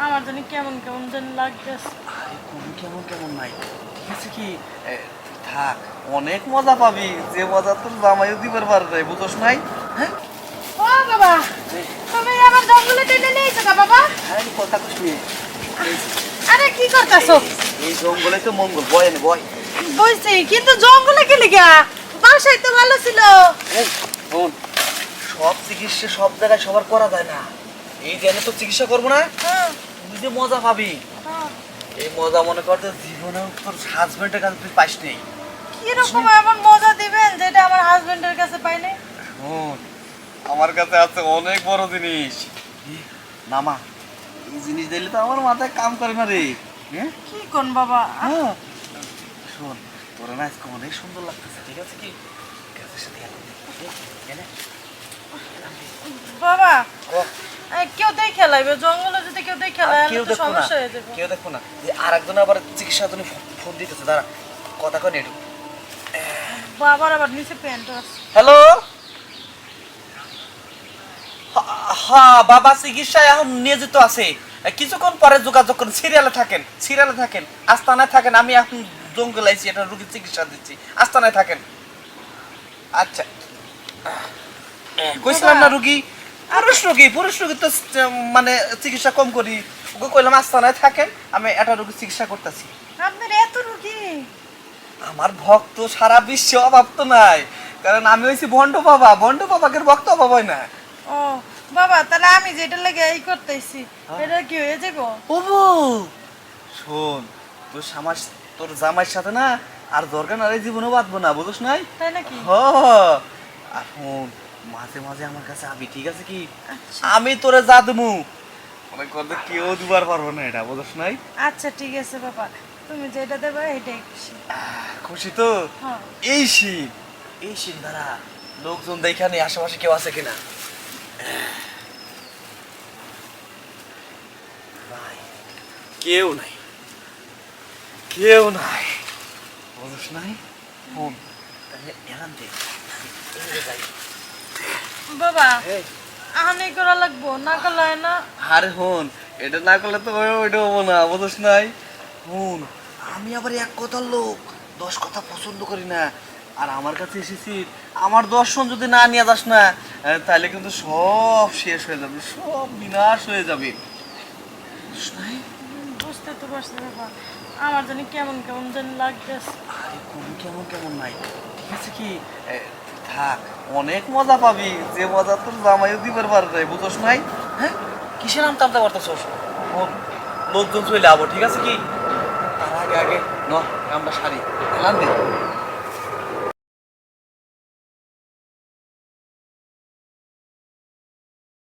আমার জানি কেমন কেমন যেন লাগতেছে। আরে কোন কেমন কেমন নাই, ঠিক আছে কি? থাক, অনেক মজা পাবি, যে মজা তোর জামাইও দিবার পারবে, বুঝোস নাই? হ্যাঁ ও বাবা, তুমি আবার জঙ্গলে টেনে নিয়েছো না বাবা? হ্যাঁ, কথা কইস নি। আরে কি করতেছো? এই জঙ্গলে তো মঙ্গল, বয় এনে বয়। বইছি, কিন্তু জঙ্গলে কি লিগা? বাসায় তো ভালো ছিল। এই শোন, সব চিকিৎসা সব জায়গায় সবার করা যায় না। এই জেনে তো চিকিৎসা করবো না, হ্যাঁ, তুই যে মজা পাবি, হ্যাঁ। এই মজা মনে কর তোর জীবনে তোর হাজবেন্ডের কাছে তুই পাইস নেই। কিরকম এমন মজা দিবেন যেটা আমার হাজবেন্ডের কাছে পাই নাই? শোন, আমার কাছে আছে অনেক বড় জিনিস। নামা, এই জিনিস দিলে তো আমার মাথায় কাম করে না রে। হ্যাঁ কি কোন বাবা? হ্যাঁ, শোন, তোরা না আজকে অনেক সুন্দর লাগতেছে, ঠিক আছে কি? গাছের সাথে এনে বাবা, ও, কেউ দেখে লাইবে, জঙ্গলে যদি কেউ দেখে লাই কেউ তো দেখবো না, সমস্যা হয়ে যাবে। কেউ দেখবো না। যে আরেকজন আবার চিকিৎসা জন্য ফোন দিতেছে, দাঁড়া কথা কয় একটু। বাবার আবার নিচে প্যান্ট আছে। হ্যালো, হ্যাঁ বাবা চিকিৎসায় এখন নিয়োজিত আছে, কিছুক্ষণ পরে যোগাযোগ করুন। সিরিয়ালে থাকেন, সিরিয়ালে থাকেন, আস্তানায় থাকেন। আমি এখন জঙ্গলে আইছি, এটা রুগীর চিকিৎসা দিচ্ছি, আস্তানায় থাকেন। আচ্ছা, কইছিলাম না রুগী পুরুষ রুগী তো মানে চিকিৎসা কম করি, ওকে কইলাম আস্তানায় থাকেন, আমি এটা রুগীর চিকিৎসা করতেছি। আপনার এত রুগী? আমার ভক্ত সারা বিশ্বে অভাব তো নাই, কারণ আমি হইছি ভণ্ড বাবা, ভণ্ড বাবাকে ভক্ত অভাব হয় না। ও বাবা, তাহলে আমি যেটা লেগে এই করতেছি এটা কি হয়ে যাবো? ওবো, শোন, তোর সামাস তোর জামাইয়ের সাথে না আর দরকার না, এই জীবনও বাঁধবো না, বুঝছ নাই? তাই নাকি? হ, আর শোন, মাঝে মাঝে আমার কাছে আবি, ঠিক আছে কি? আচ্ছা। আমি তোরে যা দেবো মনে কর যে কেউ দুবার পারবো না, এটা বুঝছ নাই? আচ্ছা ঠিক আছে বাবা, তুমি যেটা দেবে এটাই খুশি। খুশি তো? হ্যাঁ। এই শীত দ্বারা লোকজন দেখা নেই আশেপাশে কেউ আছে কিনা। ভাই, কেউ নাই, কেউ নাই, বুঝছ নাই? ফোন তাহলে এলাম দে, যাই। বাবা, এই, আহানি করা লাগবো, না করলে হয় না? আরে হন, এটা না করলে তো ওইটা হবো না, বুঝছ নাই? হুন, আমি আবার এক কথার লোক, 10 কথা পছন্দ করি না। আর আমার কাছে এসেছি, আমার দর্শন যদি না নিয়ে যাস না, তাহলে কিন্তু সব শেষ হয়ে যাবে, সব বিনাশ হয়ে যাবে, বুঝছ নাই? বুঝতে তো পারছি বাবা, আমার জানি কেমন কেমন যেন লাগতেছে। আরে কোন কেমন কেমন নাই, ঠিক আছে কি? থাক, অনেক মজা পাবি, যে মজা তোর জামাইও দিবার পারবে, বুঝছ নাই? হ্যাঁ, কিসের নাম টানতে পারতেছস? লোকজন চলে আবো, ঠিক আছে কি? তার আগে আগে ন আমরা সারি এলাম দে।